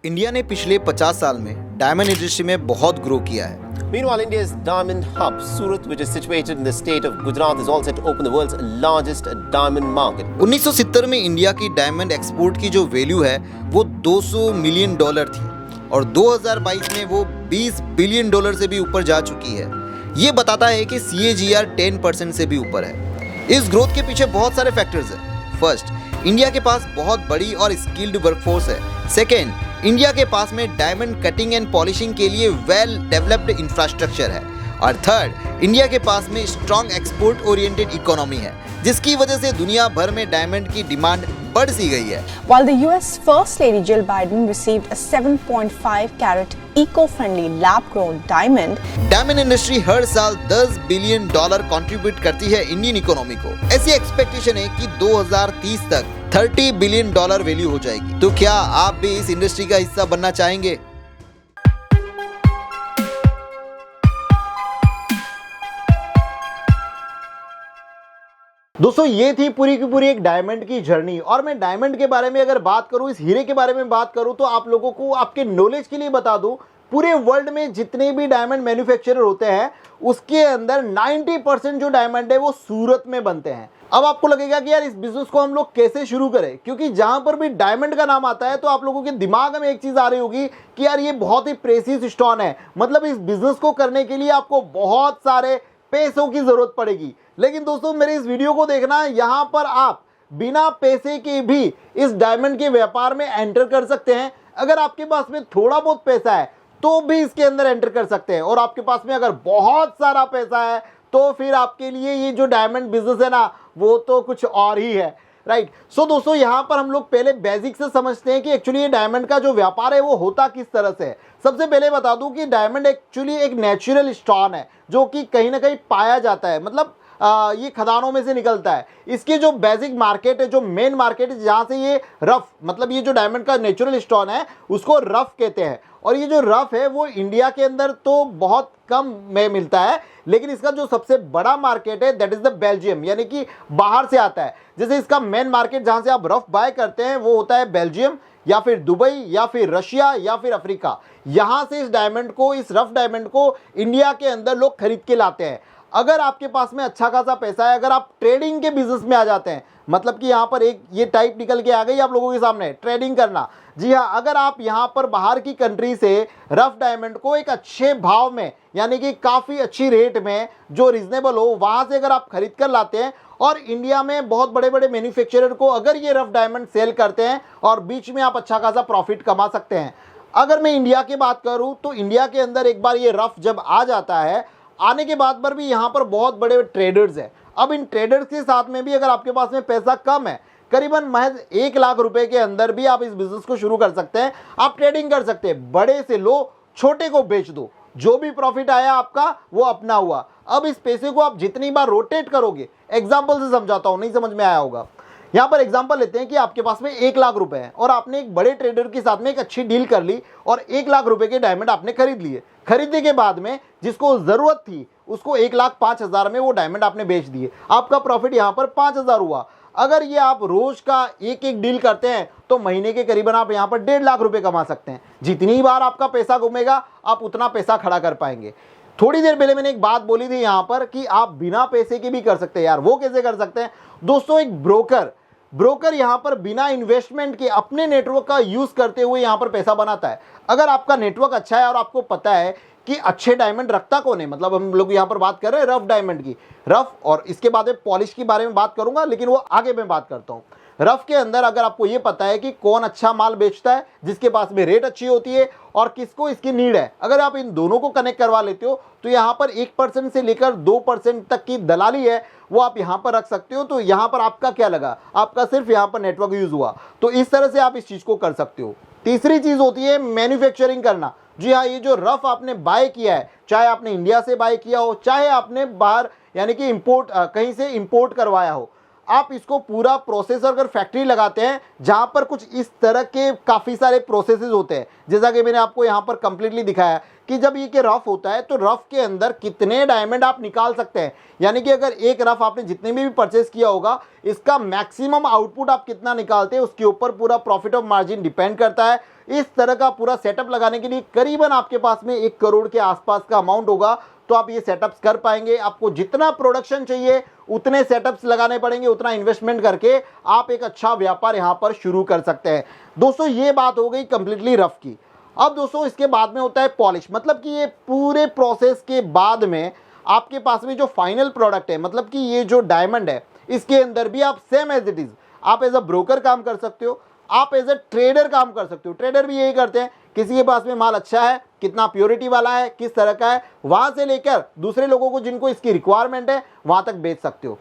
India ने पिछले 50 साल में डायमंड इंडस्ट्री में बहुत ग्रो किया है। Meanwhile, India's diamond hub, Surat, which is situated in the state of Gujarat, is all set to open the world's largest diamond market. 1970 में इंडिया की डायमंड एक्सपोर्ट की जो वैल्यू है वो $200 मिलियन थी और 2022 में वो $20 बिलियन से भी ऊपर जा चुकी है। ये बताता है कि CAGR 10% से भी ऊपर है। इस ग्रोथ के पीछे बहुत सारे फैक्टर्स हैं। फर्स्ट, इंडिया के पास बहुत बड़ी और स्किल्ड वर्कफोर्स है। सेकेंड, इंडिया के पास में डायमंड कटिंग एंड पॉलिशिंग के लिए वेल डेवलप्ड इंफ्रास्ट्रक्चर है। और थर्ड, इंडिया के पास में स्ट्रॉन्ग एक्सपोर्ट ओरिएंटेड इकोनॉमी है, जिसकी वजह से दुनिया भर में डायमंड की डिमांड बढ़ सी गई है। While the US First Lady Jill Biden received a 7.5 carat eco-friendly lab-grown diamond, diamond industry हर साल $10 बिलियन कंट्रीब्यूट करती है इंडियन इकोनॉमी को। ऐसी एक्सपेक्टेशन है कि 2030 तक $30 बिलियन वैल्यू हो जाएगी। तो क्या आप भी इस इंडस्ट्री का हिस्सा बनना चाहेंगे? दोस्तों, ये थी पूरी की पूरी एक डायमंड की जर्नी। और मैं डायमंड के बारे में अगर बात करूं, इस हीरे के बारे में बात करूं, तो आप लोगों को आपके नॉलेज के लिए बता दूं, पूरे वर्ल्ड में जितने भी डायमंड मैन्युफैक्चरर होते हैं उसके अंदर 90% जो डायमंड है वो सूरत में बनते हैं। अब आपको लगेगा कि यार इस बिजनेस को हम लोग कैसे शुरू करें, क्योंकि जहां पर भी डायमंड का नाम आता है तो आप लोगों के दिमाग में एक चीज आ रही होगी कि यार ये बहुत ही प्रेसियस स्टोन है, मतलब इस बिजनेस को करने के लिए आपको बहुत सारे पैसों की जरूरत पड़ेगी। लेकिन दोस्तों, मेरे इस वीडियो को देखना, यहां पर आप बिना पैसे के भी इस डायमंड के व्यापार में एंटर कर सकते हैं। अगर आपके पास में थोड़ा बहुत पैसा है तो भी इसके अंदर एंटर कर सकते हैं, और आपके पास में अगर बहुत सारा पैसा है तो फिर आपके लिए ये जो डायमंड बिजनेस है ना, वो तो कुछ और ही है, राइट। सो दोस्तों, यहां पर हम लोग पहले बेसिक से समझते हैं कि एक्चुअली ये डायमंड का जो व्यापार है वो होता किस तरह से है। सबसे पहले बता दूं कि डायमंड एक्चुअली एक नेचुरल स्टोन है जो कि कहीं ना कहीं पाया जाता है, मतलब ये खदानों में से निकलता है। इसकी जो बेसिक मार्केट है, जो मेन मार्केट है, जहां से ये रफ, मतलब ये जो डायमंड का नेचुरल स्टोन है उसको रफ कहते हैं। और ये जो रफ है वो इंडिया के अंदर तो बहुत कम में मिलता है, लेकिन इसका जो सबसे बड़ा मार्केट है दैट इज द बेल्जियम, यानी कि बाहर से आता है। जैसे इसका मेन मार्केट जहां से आप रफ बाय करते हैं वो होता है बेल्जियम, या फिर दुबई, या फिर रशिया, या फिर अफ्रीका। यहां से इस डायमंड को, इस रफ डायमंड को इंडिया के अंदर लोग खरीद के लाते हैं। अगर आपके पास में अच्छा खासा पैसा है, अगर आप ट्रेडिंग के बिजनेस में आ जाते हैं, मतलब कि यहाँ पर एक ये टाइप निकल के आ गई आप लोगों के सामने, ट्रेडिंग करना। जी हाँ, अगर आप यहाँ पर बाहर की कंट्री से रफ डायमंड को एक अच्छे भाव में, यानी कि काफ़ी अच्छी रेट में, जो रिजनेबल हो, वहाँ से अगर आप खरीद कर लाते हैं और इंडिया में बहुत बड़े बड़े मैन्युफैक्चरर को अगर ये रफ डायमंड सेल करते हैं, और बीच में आप अच्छा खासा प्रॉफिट कमा सकते हैं। अगर मैं इंडिया की बात करूँ तो इंडिया के अंदर एक बार ये रफ जब आ जाता है, आने के बाद पर भी यहाँ पर बहुत बड़े ट्रेडर्स हैं। अब इन ट्रेडर्स के साथ में भी अगर आपके पास में पैसा कम है, करीबन महज 1 लाख रुपए के अंदर भी आप इस बिजनेस को शुरू कर सकते हैं। आप ट्रेडिंग कर सकते हैं, बड़े से लो, छोटे को बेच दो, जो भी प्रॉफिट आया आपका वो अपना हुआ। अब इस पैसे को आप जितनी बार रोटेट करोगे, एग्जाम्पल से समझाता हूँ, नहीं समझ में आया होगा। यहाँ पर एग्जांपल लेते हैं कि आपके पास में 1 लाख रुपए है और आपने एक बड़े ट्रेडर के साथ में एक अच्छी डील कर ली और 1 लाख रुपए के डायमंड आपने खरीद लिए। खरीदने के बाद में जिसको जरूरत थी उसको 1,05,000 में वो डायमंड आपने बेच दिए। आपका प्रॉफिट यहाँ पर 5,000 हुआ। अगर ये आप रोज का एक एक डील करते हैं तो महीने के करीबन आप यहाँ पर 1.5 लाख रुपए कमा सकते हैं। जितनी बार आपका पैसा घूमेगा आप उतना पैसा खड़ा कर पाएंगे। थोड़ी देर पहले मैंने एक बात बोली थी यहाँ पर कि आप बिना पैसे के भी कर सकते हैं। यार वो कैसे कर सकते हैं दोस्तों? एक ब्रोकर यहाँ पर बिना इन्वेस्टमेंट के अपने नेटवर्क का यूज करते हुए यहाँ पर पैसा बनाता है। अगर आपका नेटवर्क अच्छा है और आपको पता है कि अच्छे डायमंड रखता कौन है, मतलब हम लोग यहाँ पर बात कर रहे हैं रफ डायमंड की, रफ, और इसके बाद में पॉलिश के बारे में बात करूंगा, लेकिन वो आगे मैं बात करता हूँ। रफ के अंदर अगर आपको ये पता है कि कौन अच्छा माल बेचता है, जिसके पास में रेट अच्छी होती है, और किसको इसकी नीड है, अगर आप इन दोनों को कनेक्ट करवा लेते हो तो यहाँ पर 1% से लेकर 2% तक की दलाली है वो आप यहाँ पर रख सकते हो। तो यहाँ पर आपका क्या लगा? आपका सिर्फ यहाँ पर नेटवर्क यूज हुआ। तो इस तरह से आप इस चीज को कर सकते हो। तीसरी चीज होती है मैन्युफैक्चरिंग करना। जी हाँ, ये जो रफ आपने बाय किया है, चाहे आपने इंडिया से बाय किया हो, चाहे आपने बाहर यानी कि इंपोर्ट कहीं से इंपोर्ट करवाया हो, आप इसको पूरा प्रोसेस अगर फैक्ट्री लगाते हैं जहां पर कुछ इस तरह के काफ़ी सारे प्रोसेसेस होते हैं, जैसा कि मैंने आपको यहां पर कंप्लीटली दिखाया कि जब ये रफ होता है तो रफ के अंदर कितने डायमंड आप निकाल सकते हैं, यानी कि अगर एक रफ आपने जितने में भी परचेस किया होगा इसका मैक्सिमम आउटपुट आप कितना निकालते हैं उसके ऊपर पूरा प्रॉफिट ऑफ मार्जिन डिपेंड करता है। इस तरह का पूरा सेटअप लगाने के लिए करीबन आपके पास में 1 करोड़ के आसपास का अमाउंट होगा, तो आप ये सेटअप्स कर पाएंगे। आपको जितना प्रोडक्शन चाहिए उतने सेटअप्स लगाने पड़ेंगे, उतना इन्वेस्टमेंट करके आप एक अच्छा व्यापार यहाँ पर शुरू कर सकते हैं। दोस्तों ये बात हो गई कंप्लीटली रफ की। अब दोस्तों इसके बाद में होता है पॉलिश, मतलब कि ये पूरे प्रोसेस के बाद में आपके पास में जो फाइनल प्रोडक्ट है, मतलब कि ये जो डायमंड है इसके अंदर भी आप सेम एज इट इज आप एज अ ब्रोकर काम कर सकते हो, आप एज अ ट्रेडर काम कर सकते हो। ट्रेडर भी यही करते हैं, किसी के पास में माल अच्छा है, कितना प्योरिटी वाला है, किस तरह का है, वहां से लेकर दूसरे लोगों को जिनको इसकी रिक्वायरमेंट है वहां तक बेच सकते हो।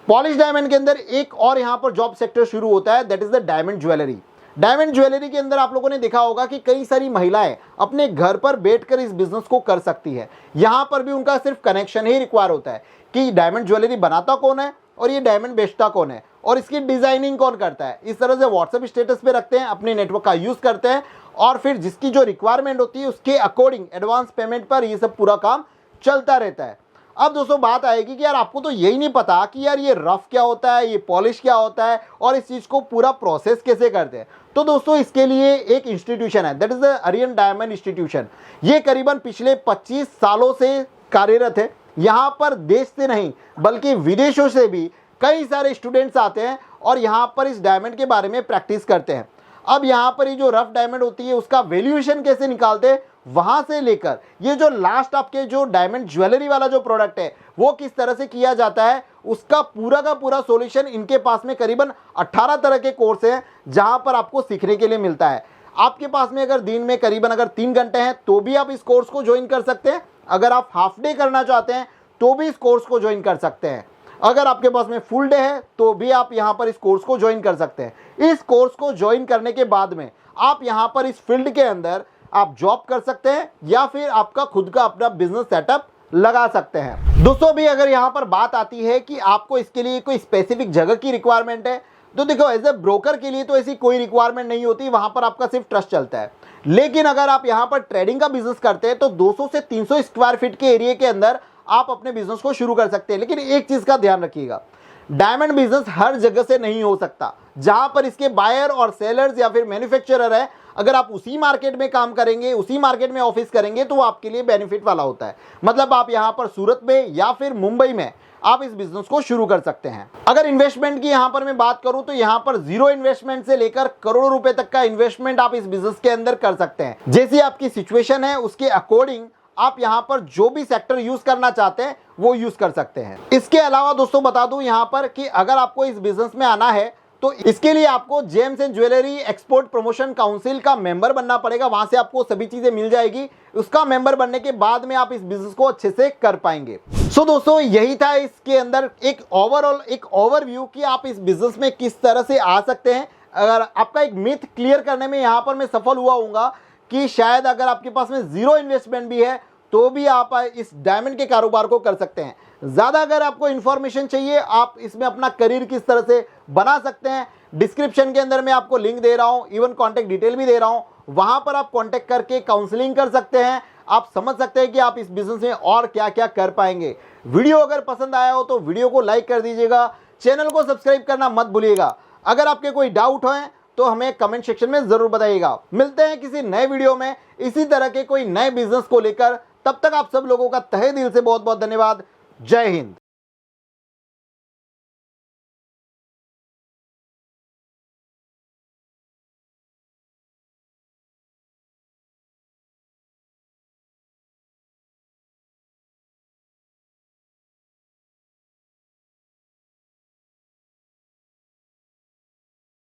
पॉलिश डायमंड के अंदर एक और यहाँ पर जॉब सेक्टर शुरू होता है, that is the diamond jewellery. Diamond jewellery के अंदर आप लोगों ने देखा होगा कि कई सारी महिलाएं अपने घर पर बैठकर इस बिजनेस को कर सकती है। यहाँ पर भी उनका सिर्फ कनेक्शन ही रिक्वायर होता है कि डायमंड ज्वेलरी बनाता कौन है और ये डायमंड बेचता कौन है और इसकी डिजाइनिंग कौन करता है। इस तरह से व्हाट्सएप स्टेटस पे रखते हैं, अपने नेटवर्क का यूज करते हैं और फिर जिसकी जो रिक्वायरमेंट होती है उसके अकॉर्डिंग एडवांस पेमेंट पर ये सब पूरा काम चलता रहता है। अब दोस्तों बात आएगी कि यार आपको तो यही नहीं पता कि यार ये रफ क्या होता है, ये पॉलिश क्या होता है और इस चीज़ को पूरा प्रोसेस कैसे करते हैं। तो दोस्तों इसके लिए एक इंस्टीट्यूशन है, that is the Aryan Diamond Institution. ये करीबन पिछले 25 सालों से कार्यरत है। यहाँ पर देश से नहीं बल्कि विदेशों से भी कई सारे स्टूडेंट्स आते हैं और यहाँ पर इस डायमंड के बारे में प्रैक्टिस करते हैं। अब यहाँ पर ये जो रफ डायमंड होती है उसका वैल्यूएशन कैसे निकालते हैं, वहां से लेकर ये जो लास्ट आपके जो डायमंड ज्वेलरी वाला जो प्रोडक्ट है वो किस तरह से किया जाता है, उसका पूरा का पूरा सॉल्यूशन इनके पास में करीबन 18 तरह के कोर्स हैं जहां पर आपको सीखने के लिए मिलता है। आपके पास में अगर दिन में करीबन अगर 3 घंटे हैं तो भी आप इस कोर्स को ज्वाइन कर सकते हैं। अगर आप हाफ डे करना चाहते हैं तो भी इस कोर्स को ज्वाइन कर सकते हैं। अगर आपके पास में फुल डे है तो भी आप यहाँ पर इस कोर्स को ज्वाइन कर सकते हैं। इस कोर्स को ज्वाइन करने के बाद में आप यहाँ पर इस फील्ड के अंदर आप जॉब कर सकते हैं या फिर आपका खुद का अपना बिजनेस सेटअप लगा सकते हैं। दोस्तों भी अगर यहाँ पर बात आती है कि आपको इसके लिए कोई स्पेसिफिक जगह की रिक्वायरमेंट है, तो देखो एज ए ब्रोकर के लिए तो ऐसी कोई रिक्वायरमेंट नहीं होती, वहां पर आपका सिर्फ ट्रस्ट चलता है। लेकिन अगर आप यहाँ पर ट्रेडिंग का बिजनेस करते हैं तो 200 से 300 स्क्वायर फीट के एरिया के अंदर आप अपने बिजनेस को शुरू कर सकते हैं। लेकिन एक चीज का ध्यान रखिएगा, डायमंड बिजनेस हर जगह से नहीं हो सकता। जहां पर इसके बायर और सेलर्स या फिर मैन्युफैक्चरर है, अगर आप उसी मार्केट में काम करेंगे, उसी मार्केट में ऑफिस करेंगे तो वो आपके लिए बेनिफिट वाला होता है। मतलब आप यहां पर सूरत में या फिर मुंबई में आप इस बिजनेस को शुरू कर सकते हैं। अगर इन्वेस्टमेंट की यहां पर मैं बात करूं तो यहां पर 0 इन्वेस्टमेंट से लेकर करोड़ों रुपए तक का इन्वेस्टमेंट आप इस बिजनेस के अंदर कर सकते हैं। जैसी आपकी सिचुएशन है उसके अकॉर्डिंग आप यहां पर जो भी सेक्टर यूज करना चाहते हैं वो यूज कर सकते हैं। इसके अलावा दोस्तों बता दूं यहां पर कि अगर आपको इस बिजनेस में आना है तो इसके लिए आपको James and jewellery export promotion council का मेंबर बनना पड़ेगा। वहां से आपको सभी चीजें मिल जाएगी। उसका मेंबर बनने के बाद में आप इस बिजनेस को अच्छे से कर पाएंगे। सो दोस्तों यही था इसके अंदर एक ओवरऑल एक ओवरव्यू कि आप इस बिजनेस में किस तरह से आ सकते हैं। अगर आपका एक मिथ क्लियर करने में यहाँ पर मैं सफल हुआ हूँगा कि शायद अगर आपके पास में 0 इन्वेस्टमेंट भी है तो भी आप इस डायमंड के कारोबार को कर सकते हैं। ज़्यादा अगर आपको इन्फॉर्मेशन चाहिए, आप इसमें अपना करियर किस तरह से बना सकते हैं, डिस्क्रिप्शन के अंदर मैं आपको लिंक दे रहा हूँ, इवन कॉन्टैक्ट डिटेल भी दे रहा हूँ। वहाँ पर आप कॉन्टैक्ट करके काउंसलिंग कर सकते हैं। आप समझ सकते हैं कि आप इस बिजनेस में और क्या क्या कर पाएंगे। वीडियो अगर पसंद आया हो तो वीडियो को लाइक कर दीजिएगा, चैनल को सब्सक्राइब करना मत भूलिएगा। अगर आपके कोई डाउट हो तो हमें कमेंट सेक्शन में ज़रूर बताइएगा। मिलते हैं किसी नए वीडियो में इसी तरह के कोई नए बिजनेस को लेकर। तब तक आप सब लोगों का तहे दिल से बहुत बहुत धन्यवाद। जय हिंद।